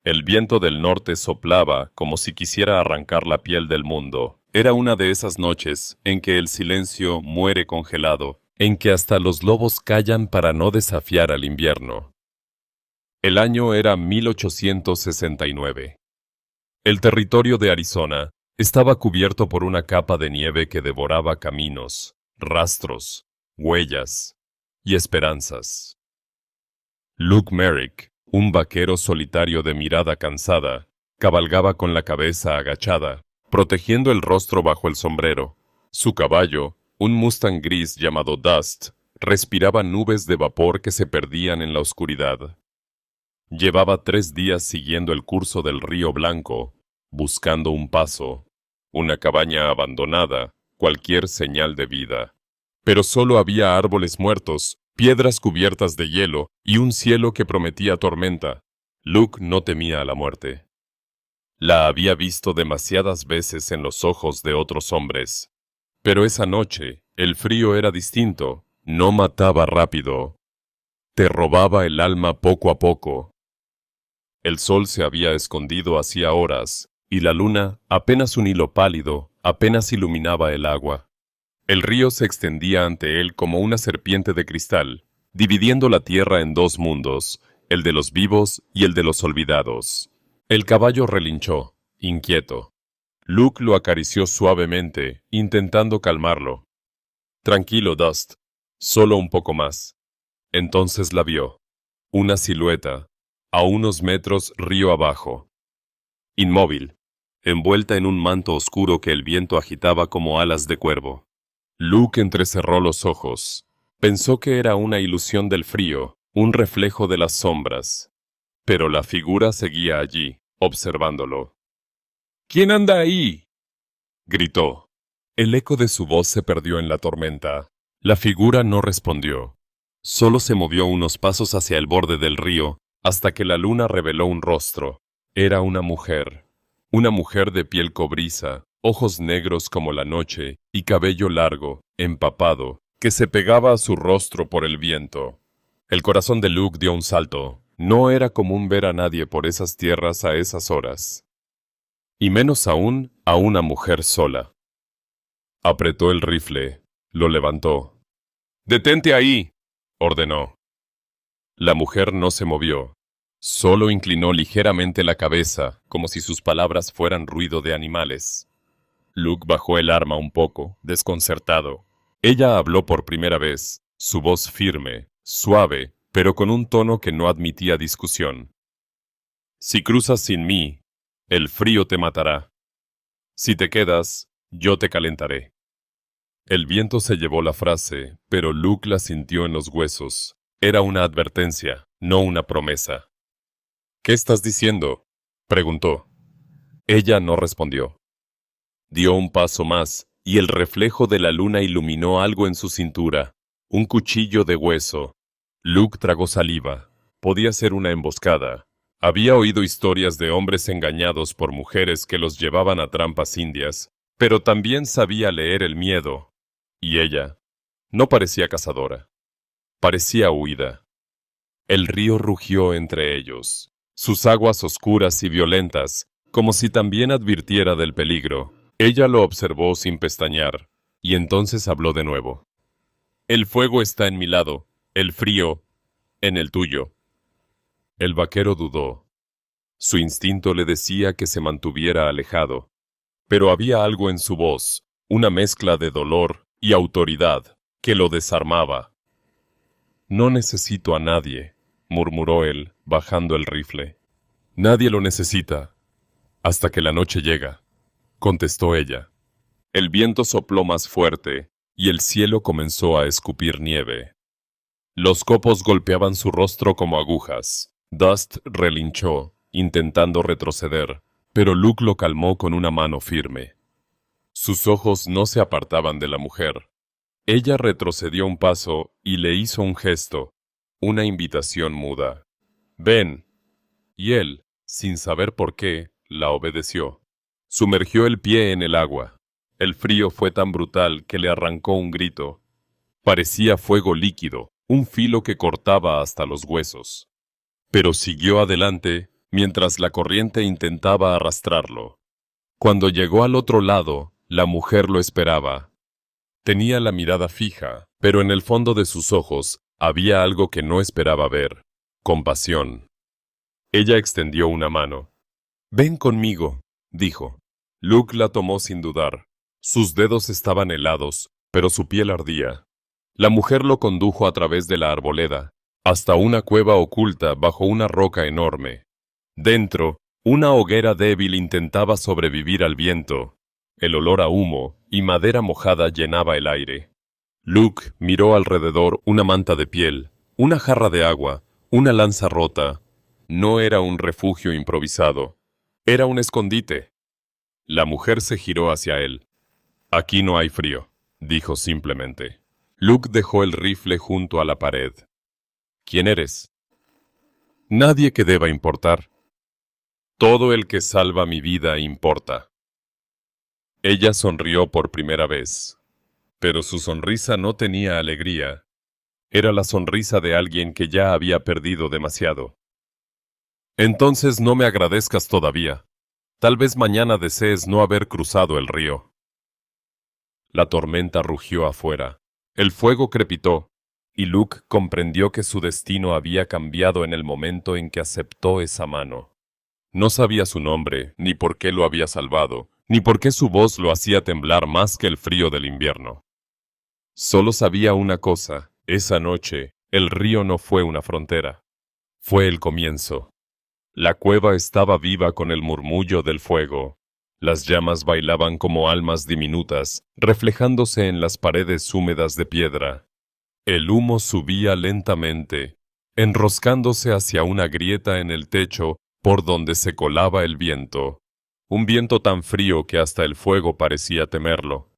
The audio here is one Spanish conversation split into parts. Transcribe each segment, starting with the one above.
El viento del norte soplaba como si quisiera arrancar la piel del mundo. Era una de esas noches en que el silencio muere congelado, en que hasta los lobos callan para no desafiar al invierno. El año era 1869. El territorio de Arizona estaba cubierto por una capa de nieve que devoraba caminos, rastros, huellas y esperanzas. Luke Merrick, un vaquero solitario de mirada cansada, cabalgaba con la cabeza agachada, protegiendo el rostro bajo el sombrero. Su caballo, un Mustang gris llamado Dust, respiraba nubes de vapor que se perdían en la oscuridad. Llevaba 3 días siguiendo el curso del río Blanco, buscando un paso, una cabaña abandonada, cualquier señal de vida. Pero solo había árboles muertos, piedras cubiertas de hielo y un cielo que prometía tormenta. Luke no temía a la muerte. La había visto demasiadas veces en los ojos de otros hombres. Pero esa noche, el frío era distinto, no mataba rápido. Te robaba el alma poco a poco. El sol se había escondido hacía horas, y la luna, apenas un hilo pálido, apenas iluminaba el agua. El río se extendía ante él como una serpiente de cristal, dividiendo la tierra en 2 mundos, el de los vivos y el de los olvidados. El caballo relinchó, inquieto. Luke lo acarició suavemente, intentando calmarlo. Tranquilo, Dust. Solo un poco más. Entonces la vio. Una silueta, a unos metros río abajo. Inmóvil, envuelta en un manto oscuro que el viento agitaba como alas de cuervo. Luke entrecerró los ojos. Pensó que era una ilusión del frío, un reflejo de las sombras. Pero la figura seguía allí, observándolo. «¿Quién anda ahí?», gritó. El eco de su voz se perdió en la tormenta. La figura no respondió. Solo se movió unos pasos hacia el borde del río, hasta que la luna reveló un rostro. Era una mujer de piel cobriza, ojos negros como la noche y cabello largo, empapado, que se pegaba a su rostro por el viento. El corazón de Luke dio un salto. No era común ver a nadie por esas tierras a esas horas. Y menos aún a una mujer sola. Apretó el rifle, lo levantó. «¡Detente ahí!», ordenó. La mujer no se movió. Solo inclinó ligeramente la cabeza, como si sus palabras fueran ruido de animales. Luke bajó el arma un poco, desconcertado. Ella habló por primera vez, su voz firme, suave, pero con un tono que no admitía discusión. «Si cruzas sin mí, el frío te matará. Si te quedas, yo te calentaré». El viento se llevó la frase, pero Luke la sintió en los huesos. Era una advertencia, no una promesa. «¿Qué estás diciendo?», preguntó. Ella no respondió. Dio un paso más, y el reflejo de la luna iluminó algo en su cintura. Un cuchillo de hueso. Luke tragó saliva. Podía ser una emboscada. Había oído historias de hombres engañados por mujeres que los llevaban a trampas indias, pero también sabía leer el miedo. Y ella no parecía cazadora. Parecía huida. El río rugió entre ellos, sus aguas oscuras y violentas, como si también advirtiera del peligro. Ella lo observó sin pestañear, y entonces habló de nuevo. «El fuego está en mi lado, el frío en el tuyo». El vaquero dudó. Su instinto le decía que se mantuviera alejado, pero había algo en su voz, una mezcla de dolor y autoridad, que lo desarmaba. «No necesito a nadie», murmuró él, bajando el rifle. «Nadie lo necesita, hasta que la noche llega», contestó ella. El viento sopló más fuerte, y el cielo comenzó a escupir nieve. Los copos golpeaban su rostro como agujas. Dust relinchó, intentando retroceder, pero Luke lo calmó con una mano firme. Sus ojos no se apartaban de la mujer. Ella retrocedió un paso y le hizo un gesto, una invitación muda. «Ven». Y él, sin saber por qué, la obedeció. Sumergió el pie en el agua. El frío fue tan brutal que le arrancó un grito. Parecía fuego líquido, un filo que cortaba hasta los huesos. Pero siguió adelante, mientras la corriente intentaba arrastrarlo. Cuando llegó al otro lado, la mujer lo esperaba. Tenía la mirada fija, pero en el fondo de sus ojos había algo que no esperaba ver: compasión. Ella extendió una mano. «Ven conmigo», dijo. Luke la tomó sin dudar. Sus dedos estaban helados, pero su piel ardía. La mujer lo condujo a través de la arboleda, hasta una cueva oculta bajo una roca enorme. Dentro, una hoguera débil intentaba sobrevivir al viento. El olor a humo y madera mojada llenaba el aire. Luke miró alrededor una manta de piel, una jarra de agua, una lanza rota. No era un refugio improvisado. Era un escondite. La mujer se giró hacia él. «Aquí no hay frío», dijo simplemente. Luke dejó el rifle junto a la pared. «¿Quién eres?» «Nadie que deba importar. Todo el que salva mi vida importa». Ella sonrió por primera vez, pero su sonrisa no tenía alegría. Era la sonrisa de alguien que ya había perdido demasiado. «Entonces no me agradezcas todavía. Tal vez mañana desees no haber cruzado el río». La tormenta rugió afuera. El fuego crepitó, y Luke comprendió que su destino había cambiado en el momento en que aceptó esa mano. No sabía su nombre, ni por qué lo había salvado, ni por qué su voz lo hacía temblar más que el frío del invierno. Solo sabía una cosa: esa noche, el río no fue una frontera. Fue el comienzo. La cueva estaba viva con el murmullo del fuego. Las llamas bailaban como almas diminutas, reflejándose en las paredes húmedas de piedra. El humo subía lentamente, enroscándose hacia una grieta en el techo por donde se colaba el viento. Un viento tan frío que hasta el fuego parecía temerlo.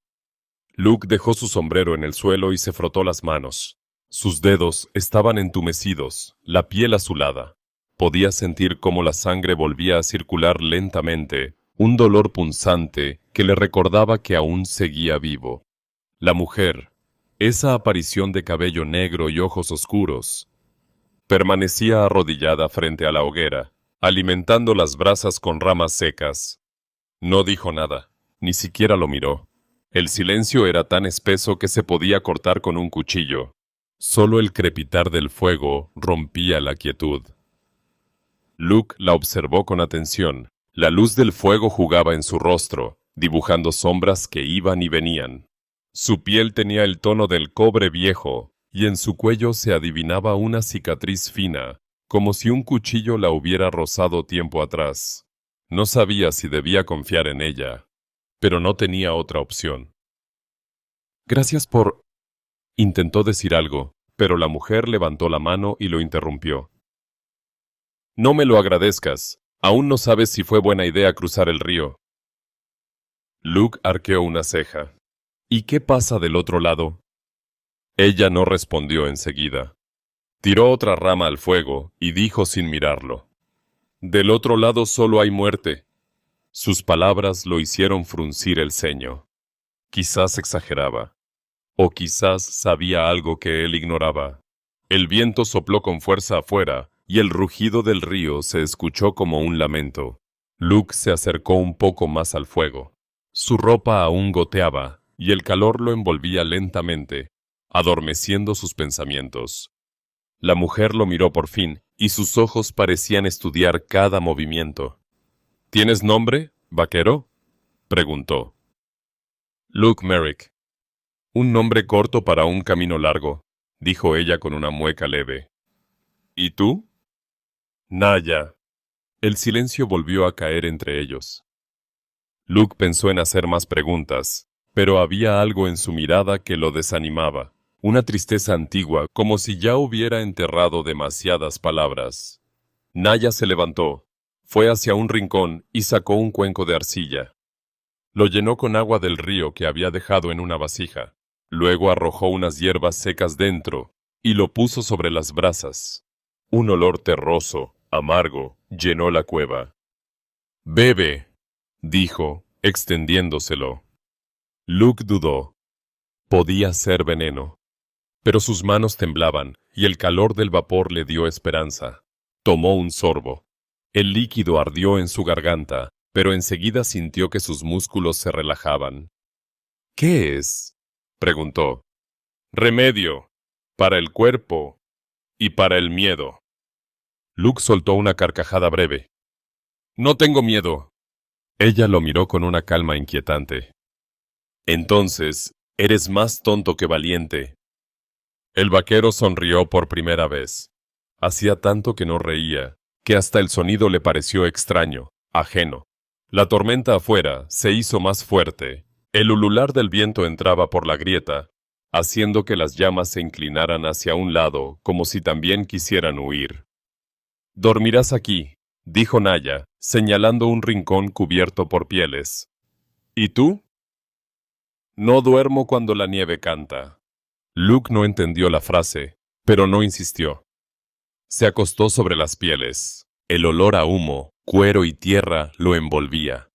Luke dejó su sombrero en el suelo y se frotó las manos. Sus dedos estaban entumecidos, la piel azulada. Podía sentir cómo la sangre volvía a circular lentamente, un dolor punzante que le recordaba que aún seguía vivo. La mujer, esa aparición de cabello negro y ojos oscuros, permanecía arrodillada frente a la hoguera, alimentando las brasas con ramas secas. No dijo nada, ni siquiera lo miró. El silencio era tan espeso que se podía cortar con un cuchillo. Solo el crepitar del fuego rompía la quietud. Luke la observó con atención. La luz del fuego jugaba en su rostro, dibujando sombras que iban y venían. Su piel tenía el tono del cobre viejo, y en su cuello se adivinaba una cicatriz fina, como si un cuchillo la hubiera rozado tiempo atrás. No sabía si debía confiar en ella, pero no tenía otra opción. «Gracias por...» intentó decir algo, pero la mujer levantó la mano y lo interrumpió. «No me lo agradezcas. Aún no sabes si fue buena idea cruzar el río». Luke arqueó una ceja. «¿Y qué pasa del otro lado?» Ella no respondió enseguida. Tiró otra rama al fuego y dijo sin mirarlo: «Del otro lado solo hay muerte». Sus palabras lo hicieron fruncir el ceño. Quizás exageraba, o quizás sabía algo que él ignoraba. El viento sopló con fuerza afuera, y el rugido del río se escuchó como un lamento. Luke se acercó un poco más al fuego. Su ropa aún goteaba, y el calor lo envolvía lentamente, adormeciendo sus pensamientos. La mujer lo miró por fin, y sus ojos parecían estudiar cada movimiento. «¿Tienes nombre, vaquero?», preguntó. «Luke Merrick». «Un nombre corto para un camino largo», dijo ella con una mueca leve. «¿Y tú?» «Naya». El silencio volvió a caer entre ellos. Luke pensó en hacer más preguntas, pero había algo en su mirada que lo desanimaba, una tristeza antigua, como si ya hubiera enterrado demasiadas palabras. Naya se levantó, fue hacia un rincón y sacó un cuenco de arcilla. Lo llenó con agua del río que había dejado en una vasija. Luego arrojó unas hierbas secas dentro y lo puso sobre las brasas. Un olor terroso, amargo, llenó la cueva. «Bebe», dijo, extendiéndoselo. Luke dudó. Podía ser veneno. Pero sus manos temblaban y el calor del vapor le dio esperanza. Tomó un sorbo. El líquido ardió en su garganta, pero enseguida sintió que sus músculos se relajaban. ¿Qué es?, preguntó. Remedio, para el cuerpo y para el miedo. Luke soltó una carcajada breve. No tengo miedo. Ella lo miró con una calma inquietante. Entonces, eres más tonto que valiente. El vaquero sonrió por primera vez. Hacía tanto que no reía, que hasta el sonido le pareció extraño, ajeno. La tormenta afuera se hizo más fuerte. El ulular del viento entraba por la grieta, haciendo que las llamas se inclinaran hacia un lado como si también quisieran huir. Dormirás aquí, dijo Naya, señalando un rincón cubierto por pieles. ¿Y tú? No duermo cuando la nieve canta. Luke no entendió la frase, pero no insistió. Se acostó sobre las pieles. El olor a humo, cuero y tierra lo envolvía.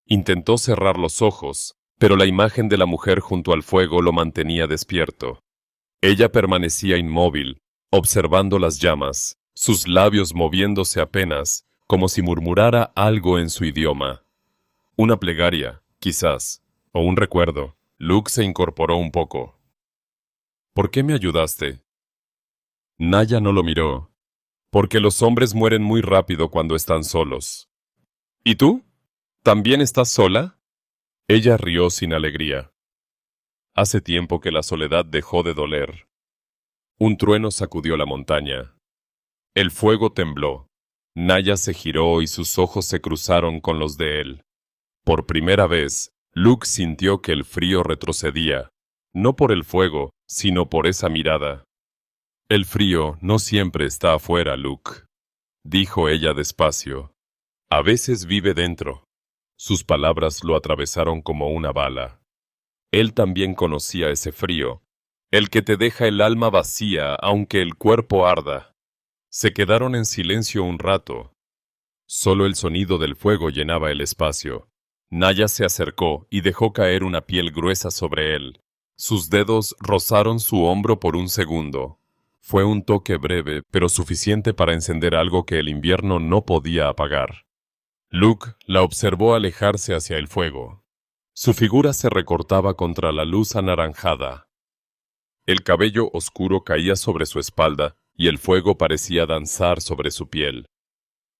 Intentó cerrar los ojos, pero la imagen de la mujer junto al fuego lo mantenía despierto. Ella permanecía inmóvil, observando las llamas, sus labios moviéndose apenas, como si murmurara algo en su idioma. Una plegaria, quizás, o un recuerdo. Luke se incorporó un poco. ¿Por qué me ayudaste? Naya no lo miró. Porque los hombres mueren muy rápido cuando están solos. ¿Y tú? ¿También estás sola? Ella rió sin alegría. Hace tiempo que la soledad dejó de doler. Un trueno sacudió la montaña. El fuego tembló. Naya se giró y sus ojos se cruzaron con los de él. Por primera vez, Luke sintió que el frío retrocedía, no por el fuego, sino por esa mirada. El frío no siempre está afuera, Luke, dijo ella despacio. A veces vive dentro. Sus palabras lo atravesaron como una bala. Él también conocía ese frío, el que te deja el alma vacía aunque el cuerpo arda. Se quedaron en silencio un rato. Solo el sonido del fuego llenaba el espacio. Naya se acercó y dejó caer una piel gruesa sobre él. Sus dedos rozaron su hombro por un segundo. Fue un toque breve, pero suficiente para encender algo que el invierno no podía apagar. Luke la observó alejarse hacia el fuego. Su figura se recortaba contra la luz anaranjada. El cabello oscuro caía sobre su espalda y el fuego parecía danzar sobre su piel.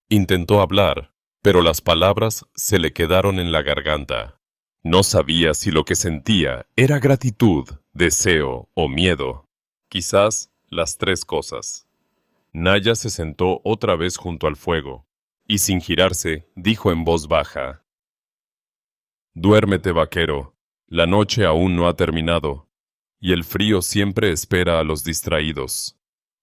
Intentó hablar, pero las palabras se le quedaron en la garganta. No sabía si lo que sentía era gratitud, deseo o miedo. Quizás las tres cosas. Naya se sentó otra vez junto al fuego, y sin girarse, dijo en voz baja: Duérmete, vaquero. La noche aún no ha terminado, y el frío siempre espera a los distraídos.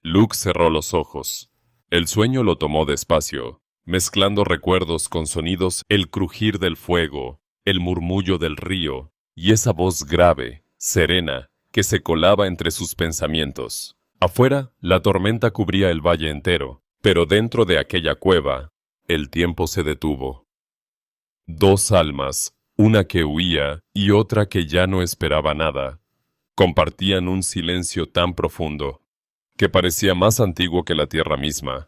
Luke cerró los ojos. El sueño lo tomó despacio, mezclando recuerdos con sonidos, el crujir del fuego, el murmullo del río, y esa voz grave, serena, que se colaba entre sus pensamientos. Afuera, la tormenta cubría el valle entero, pero dentro de aquella cueva, el tiempo se detuvo. Dos almas, una que huía y otra que ya no esperaba nada, compartían un silencio tan profundo, que parecía más antiguo que la tierra misma.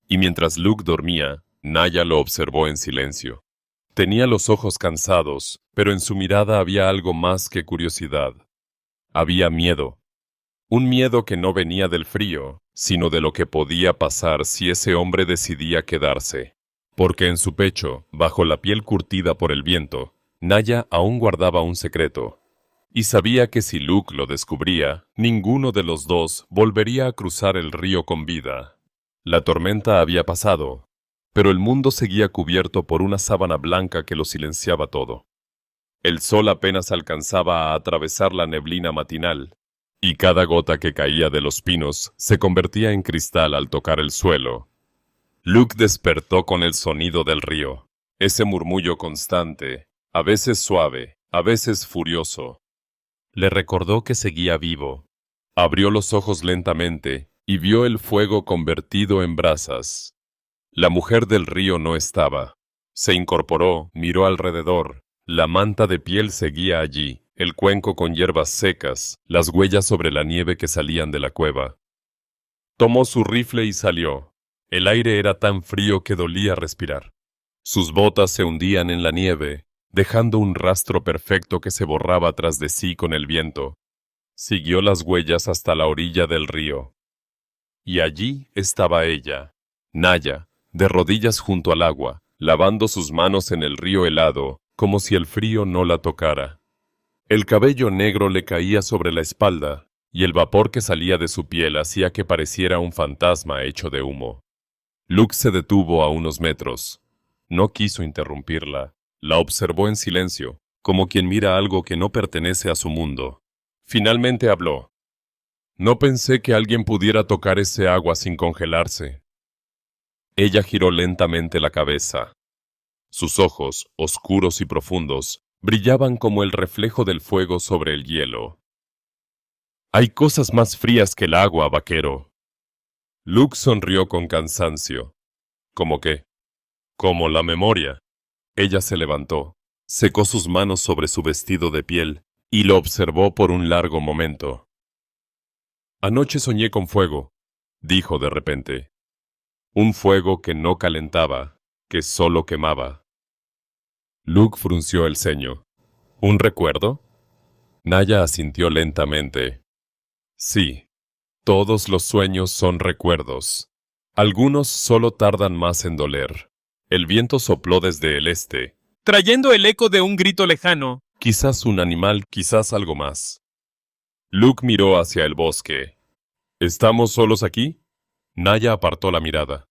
Y mientras Luke dormía, Naya lo observó en silencio. Tenía los ojos cansados, pero en su mirada había algo más que curiosidad. Había miedo. Un miedo que no venía del frío, sino de lo que podía pasar si ese hombre decidía quedarse. Porque en su pecho, bajo la piel curtida por el viento, Naya aún guardaba un secreto. Y sabía que si Luke lo descubría, ninguno de los dos volvería a cruzar el río con vida. La tormenta había pasado, pero el mundo seguía cubierto por una sábana blanca que lo silenciaba todo. El sol apenas alcanzaba a atravesar la neblina matinal, y cada gota que caía de los pinos se convertía en cristal al tocar el suelo. Luke despertó con el sonido del río, ese murmullo constante, a veces suave, a veces furioso. Le recordó que seguía vivo. Abrió los ojos lentamente y vio el fuego convertido en brasas. La mujer del río no estaba. Se incorporó, miró alrededor. La manta de piel seguía allí, el cuenco con hierbas secas, las huellas sobre la nieve que salían de la cueva. Tomó su rifle y salió. El aire era tan frío que dolía respirar. Sus botas se hundían en la nieve, dejando un rastro perfecto que se borraba tras de sí con el viento. Siguió las huellas hasta la orilla del río. Y allí estaba ella, Naya, de rodillas junto al agua, lavando sus manos en el río helado, como si el frío no la tocara. El cabello negro le caía sobre la espalda, y el vapor que salía de su piel hacía que pareciera un fantasma hecho de humo. Luke se detuvo a unos metros. No quiso interrumpirla. La observó en silencio, como quien mira algo que no pertenece a su mundo. Finalmente habló. No pensé que alguien pudiera tocar ese agua sin congelarse. Ella giró lentamente la cabeza. Sus ojos, oscuros y profundos, brillaban como el reflejo del fuego sobre el hielo. Hay cosas más frías que el agua, vaquero. Luke sonrió con cansancio. ¿Cómo qué? Como la memoria. Ella se levantó, secó sus manos sobre su vestido de piel y lo observó por un largo momento. Anoche soñé con fuego, dijo de repente. Un fuego que no calentaba, que solo quemaba. Luke frunció el ceño. ¿Un recuerdo? Naya asintió lentamente. Sí, todos los sueños son recuerdos. Algunos solo tardan más en doler. El viento sopló desde el este, trayendo el eco de un grito lejano. Quizás un animal, quizás algo más. Luke miró hacia el bosque. ¿Estamos solos aquí? Naya apartó la mirada.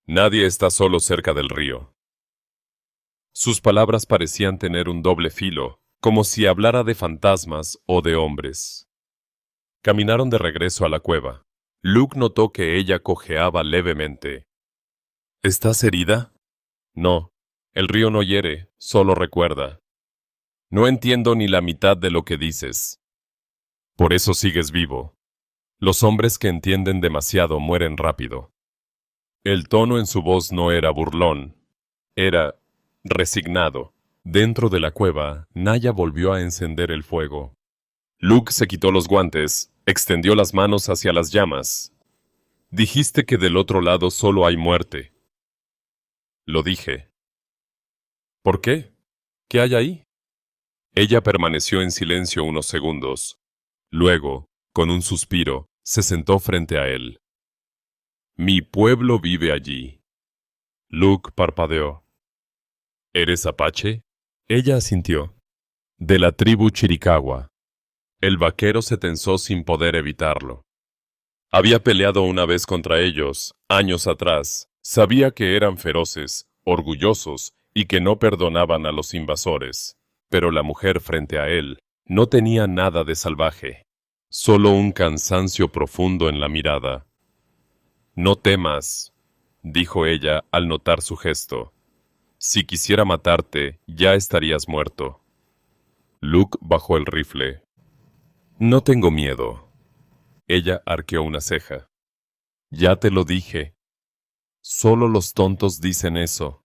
Nadie está solo cerca del río. Sus palabras parecían tener un doble filo, como si hablara de fantasmas o de hombres. Caminaron de regreso a la cueva. Luke notó que ella cojeaba levemente. ¿Estás herida? No, el río no hiere, solo recuerda. No entiendo ni la mitad de lo que dices. Por eso sigues vivo. Los hombres que entienden demasiado mueren rápido. El tono en su voz no era burlón, era resignado. Dentro de la cueva, Naya volvió a encender el fuego. Luke se quitó los guantes, extendió las manos hacia las llamas. Dijiste que del otro lado solo hay muerte. Lo dije. ¿Por qué? ¿Qué hay ahí? Ella permaneció en silencio unos segundos. Luego, con un suspiro, se sentó frente a él. Mi pueblo vive allí. Luke parpadeó. ¿Eres apache? Ella asintió. De la tribu Chiricahua. El vaquero se tensó sin poder evitarlo. Había peleado una vez contra ellos, años atrás. Sabía que eran feroces, orgullosos y que no perdonaban a los invasores. Pero la mujer frente a él no tenía nada de salvaje, solo un cansancio profundo en la mirada. No temas, dijo ella al notar su gesto. Si quisiera matarte, ya estarías muerto. Luke bajó el rifle. No tengo miedo. Ella arqueó una ceja. Ya te lo dije. Solo los tontos dicen eso.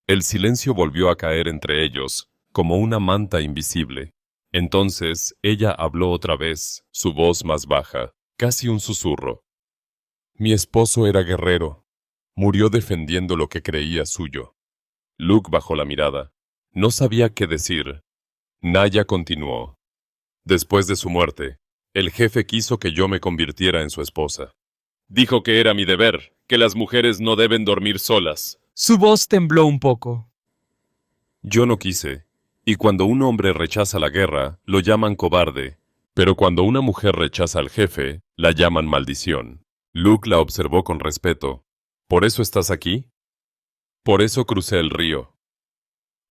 El silencio volvió a caer entre ellos, como una manta invisible. Entonces ella habló otra vez, su voz más baja, casi un susurro. Mi esposo era guerrero. Murió defendiendo lo que creía suyo. Luke bajó la mirada. No sabía qué decir. Naya continuó. Después de su muerte, el jefe quiso que yo me convirtiera en su esposa. Dijo que era mi deber, que las mujeres no deben dormir solas. Su voz tembló un poco. Yo no quise. Y cuando un hombre rechaza la guerra, lo llaman cobarde. Pero cuando una mujer rechaza al jefe, la llaman maldición. Luke la observó con respeto. ¿Por eso estás aquí? Por eso crucé el río.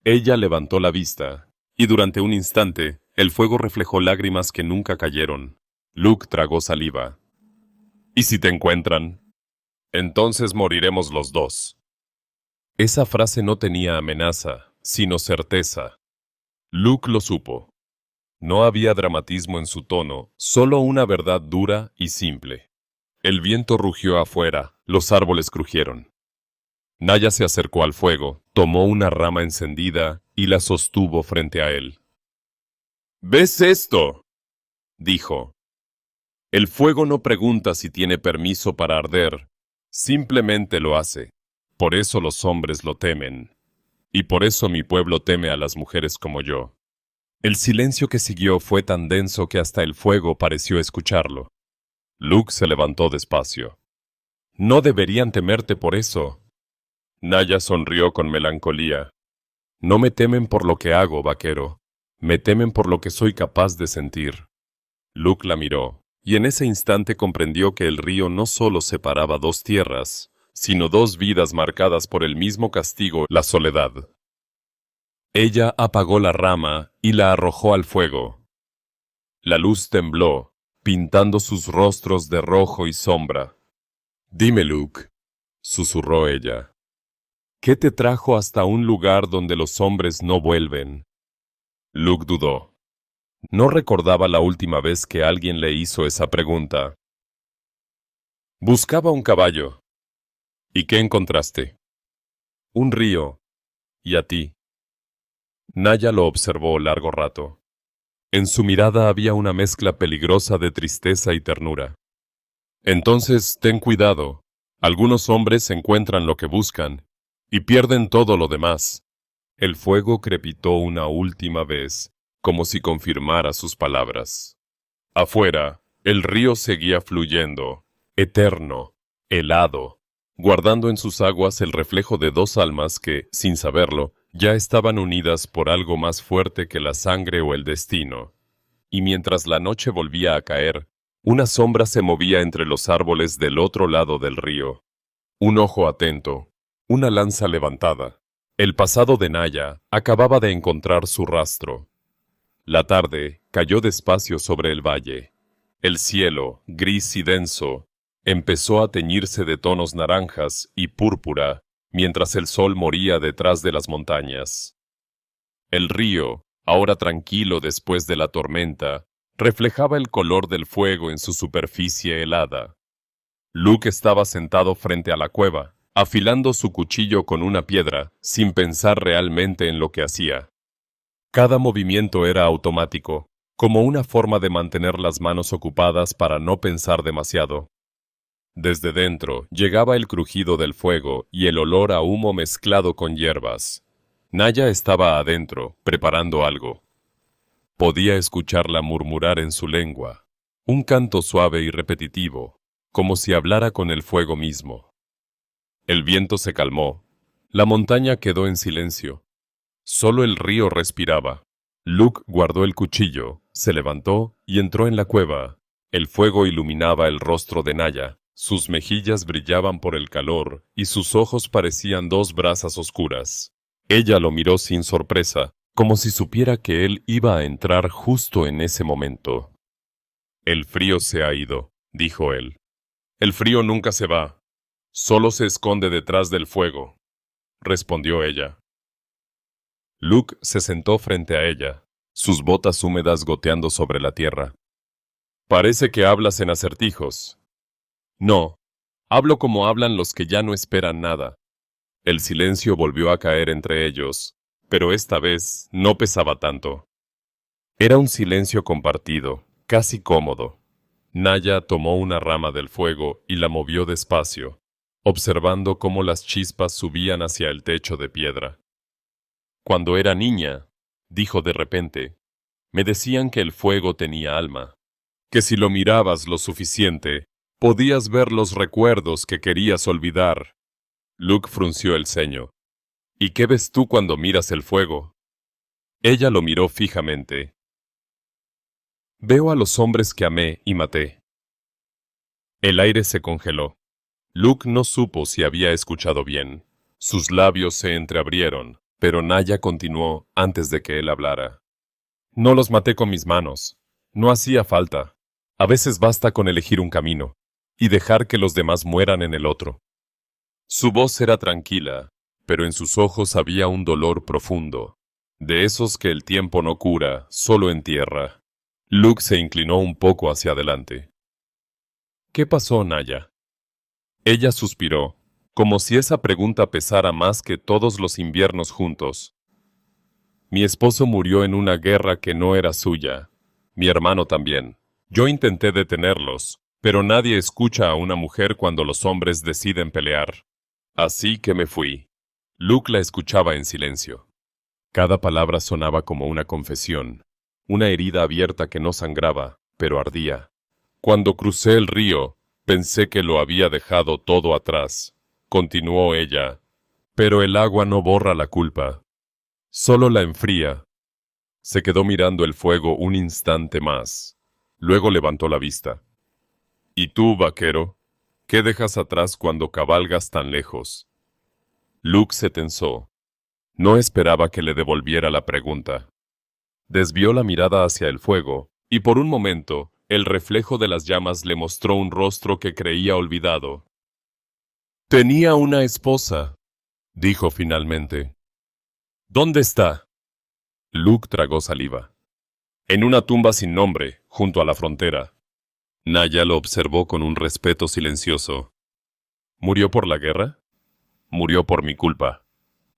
Ella levantó la vista, y durante un instante, el fuego reflejó lágrimas que nunca cayeron. Luke tragó saliva. ¿Y si te encuentran? Entonces moriremos los dos. Esa frase no tenía amenaza, sino certeza. Luke lo supo. No había dramatismo en su tono, solo una verdad dura y simple. El viento rugió afuera, los árboles crujieron. Naya se acercó al fuego, tomó una rama encendida y la sostuvo frente a él. ¿Ves esto?, dijo. El fuego no pregunta si tiene permiso para arder, Simplemente lo hace. Por eso los hombres lo temen. Y por eso mi pueblo teme a las mujeres como yo. El silencio que siguió fue tan denso que hasta el fuego pareció escucharlo. Luke se levantó despacio. No deberían temerte por eso. Naya sonrió con melancolía. No me temen por lo que hago, vaquero. Me temen por lo que soy capaz de sentir. Luke la miró, y en ese instante comprendió que el río no solo separaba dos tierras, sino dos vidas marcadas por el mismo castigo, la soledad. Ella apagó la rama y la arrojó al fuego. La luz tembló, pintando sus rostros de rojo y sombra. Dime, Luke, susurró ella, ¿qué te trajo hasta un lugar donde los hombres no vuelven? Luke dudó. No recordaba la última vez que alguien le hizo esa pregunta. Buscaba un caballo. ¿Y qué encontraste? Un río. ¿Y a ti? Naya lo observó largo rato. En su mirada había una mezcla peligrosa de tristeza y ternura. Entonces, ten cuidado. Algunos hombres encuentran lo que buscan y pierden todo lo demás. El fuego crepitó una última vez, como si confirmara sus palabras. Afuera, el río seguía fluyendo, eterno, helado, guardando en sus aguas el reflejo de dos almas que, sin saberlo, ya estaban unidas por algo más fuerte que la sangre o el destino. Y mientras la noche volvía a caer, una sombra se movía entre los árboles del otro lado del río. Un ojo atento, una lanza levantada. El pasado de Naya acababa de encontrar su rastro. La tarde cayó despacio sobre el valle. El cielo, gris y denso, empezó a teñirse de tonos naranjas y púrpura, mientras el sol moría detrás de las montañas. El río, ahora tranquilo después de la tormenta, reflejaba el color del fuego en su superficie helada. Luke estaba sentado frente a la cueva, afilando su cuchillo con una piedra, sin pensar realmente en lo que hacía. Cada movimiento era automático, como una forma de mantener las manos ocupadas para no pensar demasiado. Desde dentro llegaba el crujido del fuego y el olor a humo mezclado con hierbas. Naya estaba adentro, preparando algo. Podía escucharla murmurar en su lengua, un canto suave y repetitivo, como si hablara con el fuego mismo. El viento se calmó. La montaña quedó en silencio. Solo el río respiraba. Luke guardó el cuchillo, se levantó y entró en la cueva. El fuego iluminaba el rostro de Naya. Sus mejillas brillaban por el calor y sus ojos parecían dos brasas oscuras. Ella lo miró sin sorpresa, como si supiera que él iba a entrar justo en ese momento. El frío se ha ido, dijo él. El frío nunca se va. Solo se esconde detrás del fuego, respondió ella. Luke se sentó frente a ella, sus botas húmedas goteando sobre la tierra. Parece que hablas en acertijos. No, hablo como hablan los que ya no esperan nada. El silencio volvió a caer entre ellos, pero esta vez no pesaba tanto. Era un silencio compartido, casi cómodo. Naya tomó una rama del fuego y la movió despacio, observando cómo las chispas subían hacia el techo de piedra. Cuando era niña, dijo de repente, me decían que el fuego tenía alma, que si lo mirabas lo suficiente, podías ver los recuerdos que querías olvidar. Luke frunció el ceño. ¿Y qué ves tú cuando miras el fuego? Ella lo miró fijamente. Veo a los hombres que amé y maté. El aire se congeló. Luke no supo si había escuchado bien. Sus labios se entreabrieron, pero Naya continuó antes de que él hablara. No los maté con mis manos. No hacía falta. A veces basta con elegir un camino y dejar que los demás mueran en el otro. Su voz era tranquila, pero en sus ojos había un dolor profundo, de esos que el tiempo no cura, solo entierra. Luke se inclinó un poco hacia adelante. ¿Qué pasó, Naya? Ella suspiró, como si esa pregunta pesara más que todos los inviernos juntos. Mi esposo murió en una guerra que no era suya. Mi hermano también. Yo intenté detenerlos, Pero nadie escucha a una mujer cuando los hombres deciden pelear. Así que me fui. Luke la escuchaba en silencio. Cada palabra sonaba como una confesión, una herida abierta que no sangraba, pero ardía. Cuando crucé el río, pensé que lo había dejado todo atrás, continuó ella. Pero el agua no borra la culpa, solo la enfría. Se quedó mirando el fuego un instante más. Luego levantó la vista. ¿Y tú, vaquero? ¿Qué dejas atrás cuando cabalgas tan lejos? Luke se tensó. No esperaba que le devolviera la pregunta. Desvió la mirada hacia el fuego, y por un momento, el reflejo de las llamas le mostró un rostro que creía olvidado. Tenía una esposa, dijo finalmente. ¿Dónde está? Luke tragó saliva. En una tumba sin nombre, junto a la frontera. Naya lo observó con un respeto silencioso. ¿Murió por la guerra? Murió por mi culpa.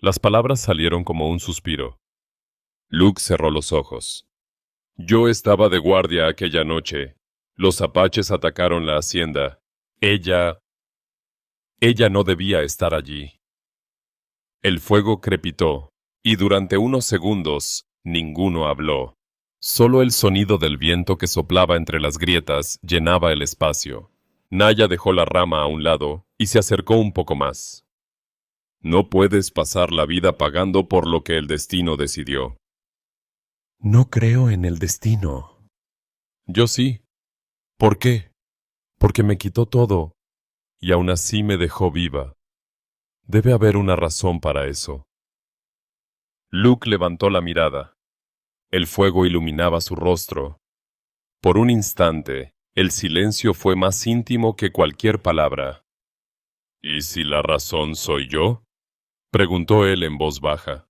Las palabras salieron como un suspiro. Luke cerró los ojos. Yo estaba de guardia aquella noche. Los apaches atacaron la hacienda. Ella no debía estar allí. El fuego crepitó, y durante unos segundos, ninguno habló. Solo el sonido del viento que soplaba entre las grietas llenaba el espacio. Naya dejó la rama a un lado y se acercó un poco más. No puedes pasar la vida pagando por lo que el destino decidió. No creo en el destino. Yo sí. ¿Por qué? Porque me quitó todo, y aún así me dejó viva. Debe haber una razón para eso. Luke levantó la mirada. El fuego iluminaba su rostro. Por un instante, el silencio fue más íntimo que cualquier palabra. ¿Y si la razón soy yo? Preguntó él en voz baja.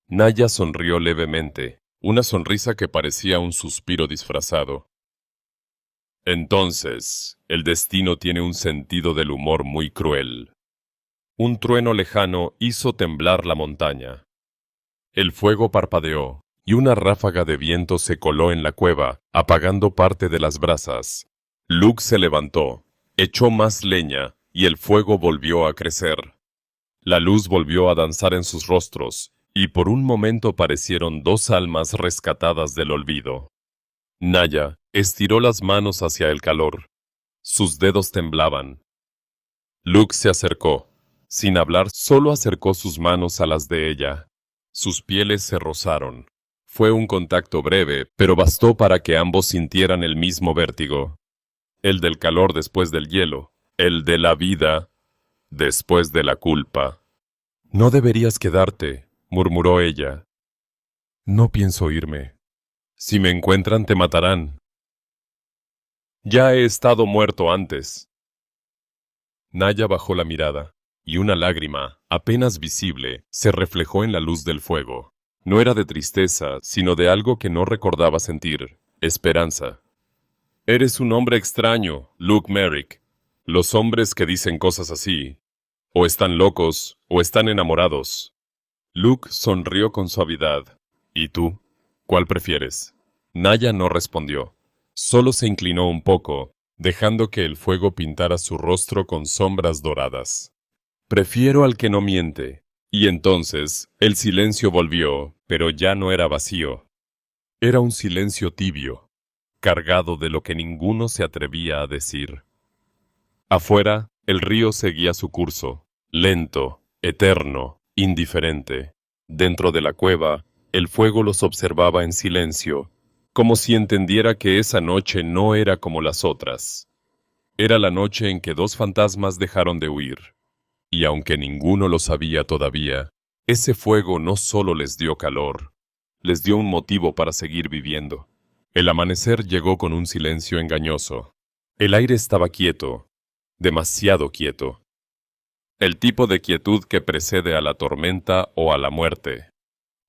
Naya sonrió levemente, una sonrisa que parecía un suspiro disfrazado. Entonces, el destino tiene un sentido del humor muy cruel. Un trueno lejano hizo temblar la montaña. El fuego parpadeó, y una ráfaga de viento se coló en la cueva, apagando parte de las brasas. Luke se levantó, echó más leña, y el fuego volvió a crecer. La luz volvió a danzar en sus rostros, y por un momento parecieron dos almas rescatadas del olvido. Naya estiró las manos hacia el calor. Sus dedos temblaban. Luke se acercó. Sin hablar, solo acercó sus manos a las de ella. Sus pieles se rozaron. Fue un contacto breve, pero bastó para que ambos sintieran el mismo vértigo. El del calor después del hielo, el de la vida después de la culpa. No deberías quedarte, murmuró ella. No pienso irme. Si me encuentran, te matarán. Ya he estado muerto antes. Naya bajó la mirada, y una lágrima, apenas visible, se reflejó en la luz del fuego. No era de tristeza, sino de algo que no recordaba sentir, esperanza. Eres un hombre extraño, Luke Merrick. Los hombres que dicen cosas así, o están locos, o están enamorados. Luke sonrió con suavidad. ¿Y tú? ¿Cuál prefieres? Naya no respondió. Solo se inclinó un poco, dejando que el fuego pintara su rostro con sombras doradas. Prefiero al que no miente. Y entonces, el silencio volvió, pero ya no era vacío. Era un silencio tibio, cargado de lo que ninguno se atrevía a decir. Afuera, el río seguía su curso, lento, eterno, indiferente. Dentro de la cueva, el fuego los observaba en silencio, como si entendiera que esa noche no era como las otras. Era la noche en que dos fantasmas dejaron de huir. Y aunque ninguno lo sabía todavía, ese fuego no solo les dio calor, les dio un motivo para seguir viviendo. El amanecer llegó con un silencio engañoso. El aire estaba quieto, demasiado quieto. El tipo de quietud que precede a la tormenta o a la muerte.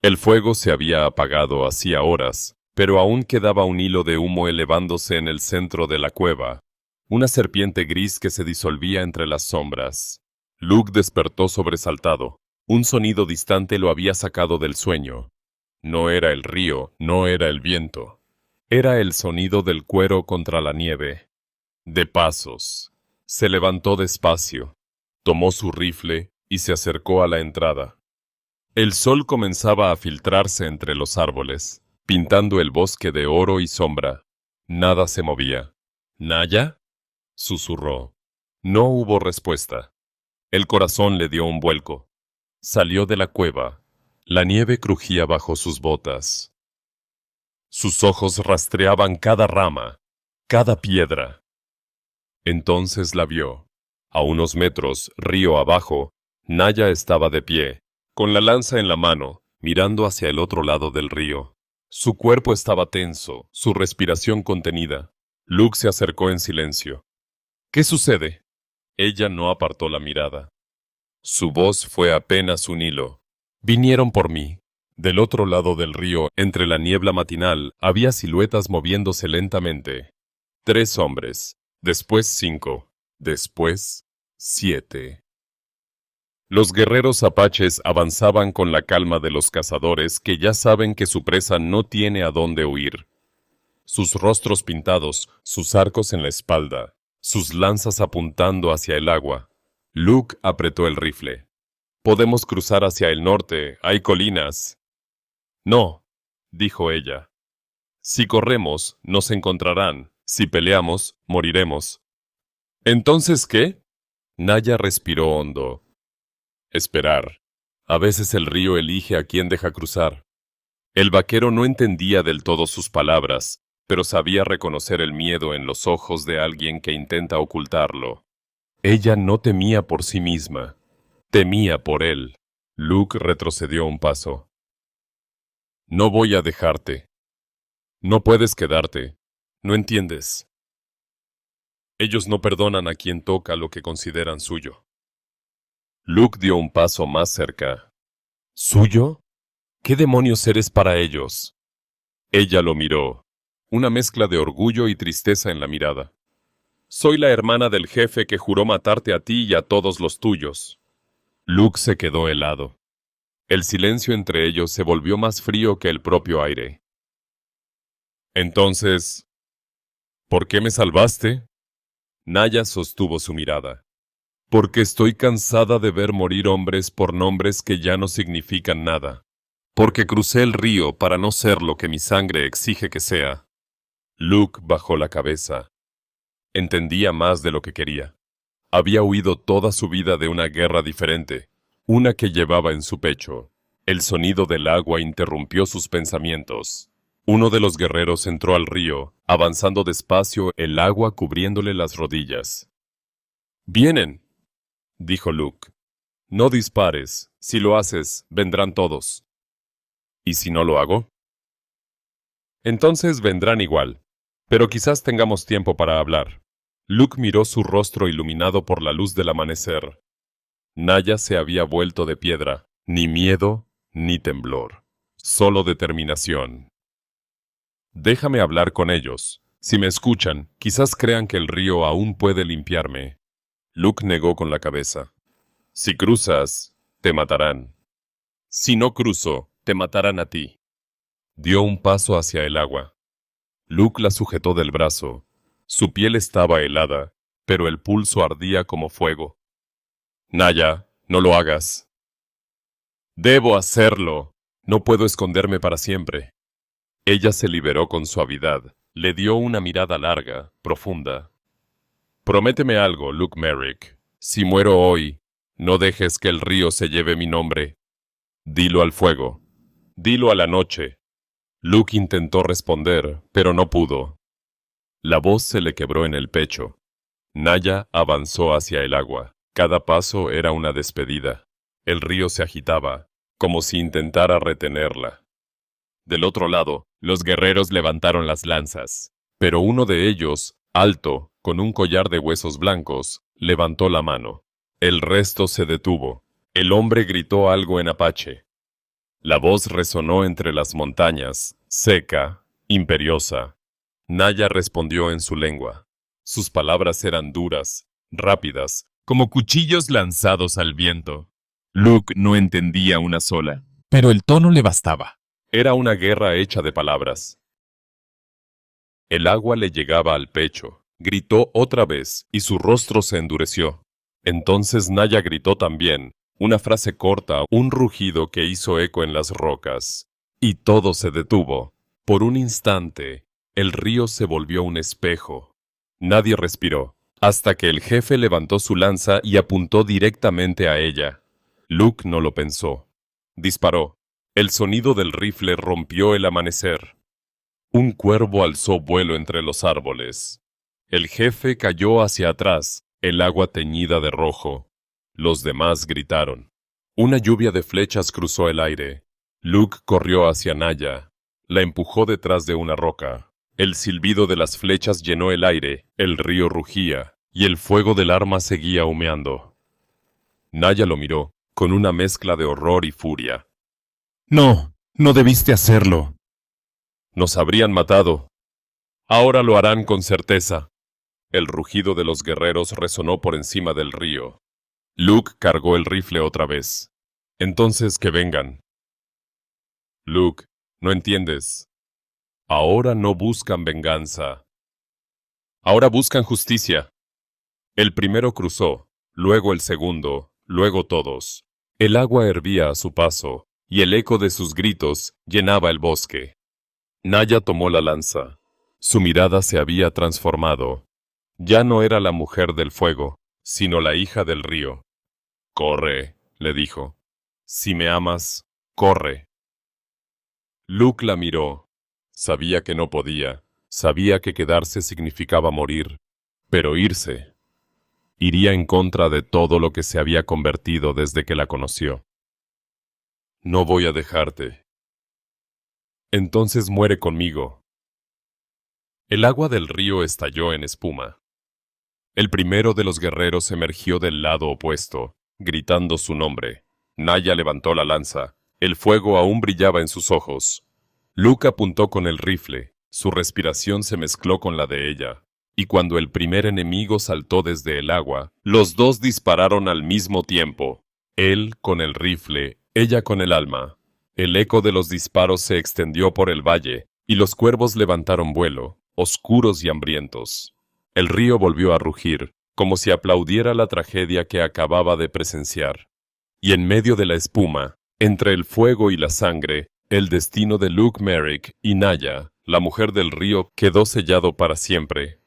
El fuego se había apagado hacía horas, pero aún quedaba un hilo de humo elevándose en el centro de la cueva, una serpiente gris que se disolvía entre las sombras. Luke despertó sobresaltado. Un sonido distante lo había sacado del sueño. No era el río, no era el viento. Era el sonido del cuero contra la nieve. de pasos. Se levantó despacio, tomó su rifle y se acercó a la entrada. El sol comenzaba a filtrarse entre los árboles, pintando el bosque de oro y sombra. Nada se movía. ¿Naya?, susurró. No hubo respuesta. El corazón le dio un vuelco. Salió de la cueva. La nieve crujía bajo sus botas. Sus ojos rastreaban cada rama, cada piedra. Entonces la vio. A unos metros, río abajo, Naya estaba de pie, con la lanza en la mano, mirando hacia el otro lado del río. Su cuerpo estaba tenso, su respiración contenida. Luke se acercó en silencio. ¿Qué sucede? Ella no apartó la mirada. Su voz fue apenas un hilo. Vinieron por mí. Del otro lado del río, entre la niebla matinal, había siluetas moviéndose lentamente. 3 hombres, después 5, después 7. Los guerreros apaches avanzaban con la calma de los cazadores que ya saben que su presa no tiene a dónde huir. Sus rostros pintados, sus arcos en la espalda, sus lanzas apuntando hacia el agua. Luke apretó el rifle. «Podemos cruzar hacia el norte, hay colinas». «No», dijo ella. «Si corremos, nos encontrarán. Si peleamos, moriremos». «¿Entonces qué?» Naya respiró hondo. Esperar. A veces el río elige a quién deja cruzar. El vaquero no entendía del todo sus palabras, pero sabía reconocer el miedo en los ojos de alguien que intenta ocultarlo. Ella no temía por sí misma, temía por él. Luke retrocedió un paso. «No voy a dejarte. No puedes quedarte. ¿No entiendes? Ellos no perdonan a quien toca lo que consideran suyo». Luke dio un paso más cerca. ¿Suyo? ¿Qué demonios eres para ellos? Ella lo miró, una mezcla de orgullo y tristeza en la mirada. Soy la hermana del jefe que juró matarte a ti y a todos los tuyos. Luke se quedó helado. El silencio entre ellos se volvió más frío que el propio aire. Entonces, ¿por qué me salvaste? Naya sostuvo su mirada. Porque estoy cansada de ver morir hombres por nombres que ya no significan nada. Porque crucé el río para no ser lo que mi sangre exige que sea. Luke bajó la cabeza. Entendía más de lo que quería. Había huido toda su vida de una guerra diferente, una que llevaba en su pecho. El sonido del agua interrumpió sus pensamientos. Uno de los guerreros entró al río, avanzando despacio, el agua cubriéndole las rodillas. «Vienen», dijo Luke. «No dispares. Si lo haces, vendrán todos». «¿Y si no lo hago?» «Entonces vendrán igual. Pero quizás tengamos tiempo para hablar». Luke miró su rostro iluminado por la luz del amanecer. Naya se había vuelto de piedra. Ni miedo, ni temblor. Solo determinación. «Déjame hablar con ellos. Si me escuchan, quizás crean que el río aún puede limpiarme». Luke negó con la cabeza. «Si cruzas, te matarán. Si no cruzo, te matarán a ti». Dio un paso hacia el agua. Luke la sujetó del brazo. Su piel estaba helada, pero el pulso ardía como fuego. «Naya, no lo hagas». «Debo hacerlo. No puedo esconderme para siempre». Ella se liberó con suavidad. Le dio una mirada larga, profunda. «Prométeme algo, Luke Merrick. Si muero hoy, no dejes que el río se lleve mi nombre. Dilo al fuego. Dilo a la noche». Luke intentó responder, pero no pudo. La voz se le quebró en el pecho. Naya avanzó hacia el agua. Cada paso era una despedida. El río se agitaba, como si intentara retenerla. Del otro lado, los guerreros levantaron las lanzas, pero uno de ellos, alto, con un collar de huesos blancos, levantó la mano. El resto se detuvo. El hombre gritó algo en apache. La voz resonó entre las montañas, seca, imperiosa. Naya respondió en su lengua. Sus palabras eran duras, rápidas, como cuchillos lanzados al viento. Luke no entendía una sola, pero el tono le bastaba. Era una guerra hecha de palabras. El agua le llegaba al pecho. Gritó otra vez y su rostro se endureció. Entonces Naya gritó también, una frase corta, un rugido que hizo eco en las rocas. Y todo se detuvo. Por un instante, el río se volvió un espejo. Nadie respiró, hasta que el jefe levantó su lanza y apuntó directamente a ella. Luke no lo pensó. Disparó. El sonido del rifle rompió el amanecer. Un cuervo alzó vuelo entre los árboles. El jefe cayó hacia atrás, el agua teñida de rojo. Los demás gritaron. Una lluvia de flechas cruzó el aire. Luke corrió hacia Naya. La empujó detrás de una roca. El silbido de las flechas llenó el aire, el río rugía, y el fuego del arma seguía humeando. Naya lo miró, con una mezcla de horror y furia. No, no debiste hacerlo. Nos habrían matado. Ahora lo harán con certeza. El rugido de los guerreros resonó por encima del río. Luke cargó el rifle otra vez. Entonces que vengan. Luke, no entiendes. Ahora no buscan venganza. Ahora buscan justicia. El primero cruzó, luego el segundo, luego todos. El agua hervía a su paso, y el eco de sus gritos llenaba el bosque. Naya tomó la lanza. Su mirada se había transformado. Ya no era la mujer del fuego, sino la hija del río. «Corre», le dijo. «Si me amas, corre». Luke la miró. Sabía que no podía. Sabía que quedarse significaba morir. Pero irse iría en contra de todo lo que se había convertido desde que la conoció. «No voy a dejarte». «Entonces muere conmigo». El agua del río estalló en espuma. El primero de los guerreros emergió del lado opuesto, gritando su nombre. Naya levantó la lanza. El fuego aún brillaba en sus ojos. Luke apuntó con el rifle. Su respiración se mezcló con la de ella. Y cuando el primer enemigo saltó desde el agua, los dos dispararon al mismo tiempo. Él con el rifle, ella con el alma. El eco de los disparos se extendió por el valle, y los cuervos levantaron vuelo, oscuros y hambrientos. El río volvió a rugir, como si aplaudiera la tragedia que acababa de presenciar. Y en medio de la espuma, entre el fuego y la sangre, el destino de Luke Merrick y Naya, la mujer del río, quedó sellado para siempre.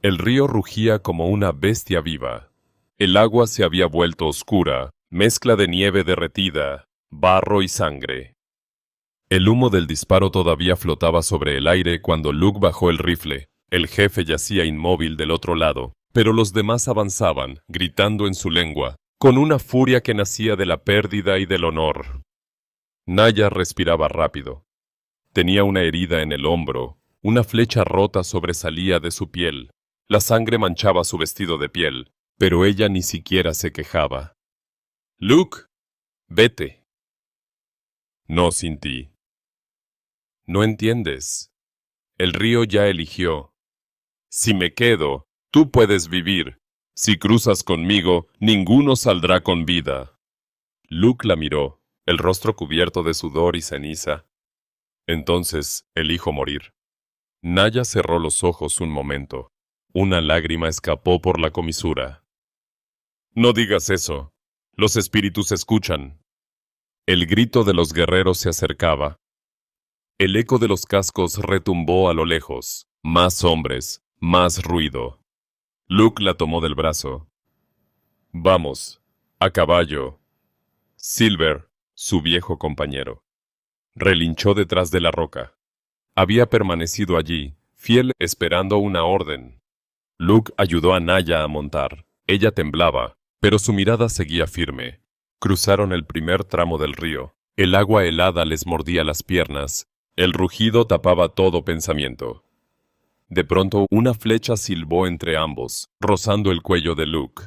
El río rugía como una bestia viva. El agua se había vuelto oscura, mezcla de nieve derretida, barro y sangre. El humo del disparo todavía flotaba sobre el aire cuando Luke bajó el rifle. El jefe yacía inmóvil del otro lado, pero los demás avanzaban, gritando en su lengua, con una furia que nacía de la pérdida y del honor. Naya respiraba rápido. Tenía una herida en el hombro, una flecha rota sobresalía de su piel. La sangre manchaba su vestido de piel, pero ella ni siquiera se quejaba. «Luke, vete». «No sin ti». «No entiendes. El río ya eligió. Si me quedo, tú puedes vivir. Si cruzas conmigo, ninguno saldrá con vida». Luke la miró, el rostro cubierto de sudor y ceniza. «Entonces, elijo morir». Naya cerró los ojos un momento. Una lágrima escapó por la comisura. «No digas eso. Los espíritus escuchan». El grito de los guerreros se acercaba. El eco de los cascos retumbó a lo lejos. Más hombres, más ruido. Luke la tomó del brazo. «Vamos, a caballo». Silver, su viejo compañero, relinchó detrás de la roca. Había permanecido allí, fiel, esperando una orden. Luke ayudó a Naya a montar. Ella temblaba, pero su mirada seguía firme. Cruzaron el primer tramo del río. El agua helada les mordía las piernas. El rugido tapaba todo pensamiento. De pronto, una flecha silbó entre ambos, rozando el cuello de Luke.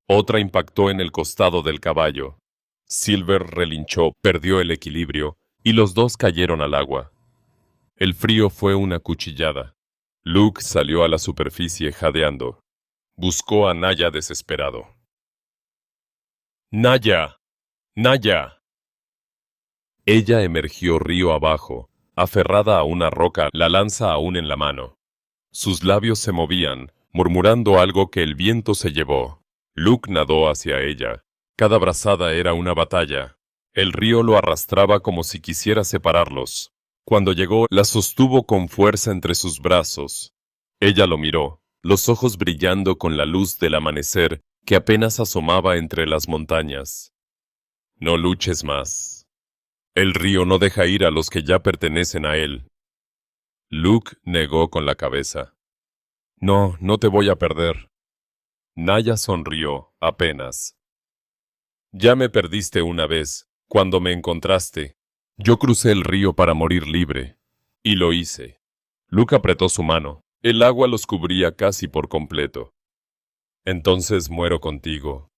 Otra impactó en el costado del caballo. Silver relinchó, perdió el equilibrio, y los dos cayeron al agua. El frío fue una cuchillada. Luke salió a la superficie jadeando. Buscó a Naya desesperado. «Naya, Naya». Ella emergió río abajo, aferrada a una roca, la lanza aún en la mano. Sus labios se movían, murmurando algo que el viento se llevó. Luke nadó hacia ella. Cada brazada era una batalla. El río lo arrastraba como si quisiera separarlos. Cuando llegó, la sostuvo con fuerza entre sus brazos. Ella lo miró, los ojos brillando con la luz del amanecer que apenas asomaba entre las montañas. No luches más. El río no deja ir a los que ya pertenecen a él. Luke negó con la cabeza. No, no te voy a perder. Naya sonrió, apenas. Ya me perdiste una vez, cuando me encontraste. Yo crucé el río para morir libre. Y lo hice. Luke apretó su mano. El agua los cubría casi por completo. Entonces muero contigo.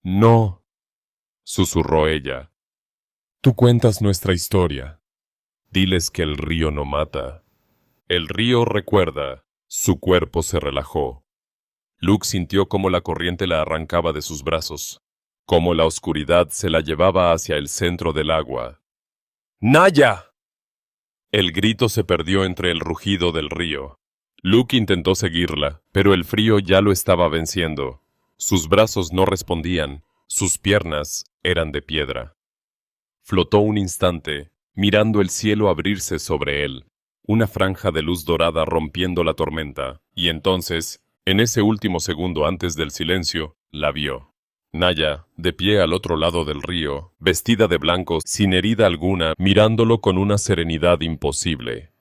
No, susurró ella. Tú cuentas nuestra historia. Diles que el río no mata. El río recuerda. Su cuerpo se relajó. Luke sintió cómo la corriente la arrancaba de sus brazos, cómo la oscuridad se la llevaba hacia el centro del agua. ¡Naya! El grito se perdió entre el rugido del río. Luke intentó seguirla, pero el frío ya lo estaba venciendo. Sus brazos no respondían, sus piernas eran de piedra. Flotó un instante, mirando el cielo abrirse sobre él, una franja de luz dorada rompiendo la tormenta, y entonces, en ese último segundo antes del silencio, la vio. Naya, de pie al otro lado del río, vestida de blanco, sin herida alguna, mirándolo con una serenidad imposible.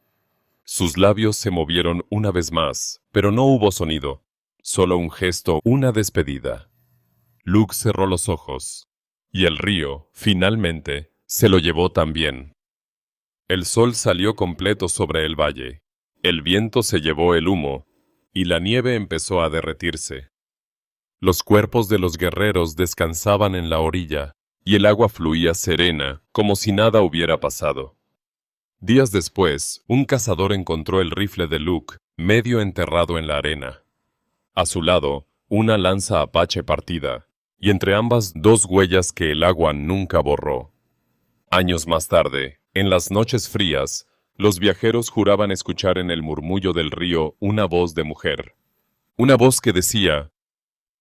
Sus labios se movieron una vez más, pero no hubo sonido, solo un gesto, una despedida. Luke cerró los ojos, y el río, finalmente, se lo llevó también. El sol salió completo sobre el valle, el viento se llevó el humo, y la nieve empezó a derretirse. Los cuerpos de los guerreros descansaban en la orilla, y el agua fluía serena, como si nada hubiera pasado. Días después, un cazador encontró el rifle de Luke, medio enterrado en la arena. A su lado, una lanza apache partida, y entre ambas dos huellas que el agua nunca borró. Años más tarde, en las noches frías, los viajeros juraban escuchar en el murmullo del río una voz de mujer. Una voz que decía: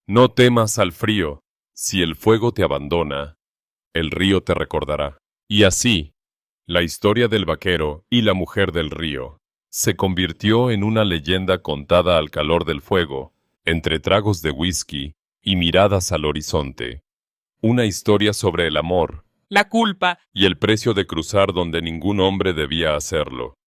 «No temas al frío, si el fuego te abandona, el río te recordará». Y así, la historia del vaquero y la mujer del río se convirtió en una leyenda contada al calor del fuego, entre tragos de whisky y miradas al horizonte. Una historia sobre el amor, La culpa. y el precio de cruzar donde ningún hombre debía hacerlo.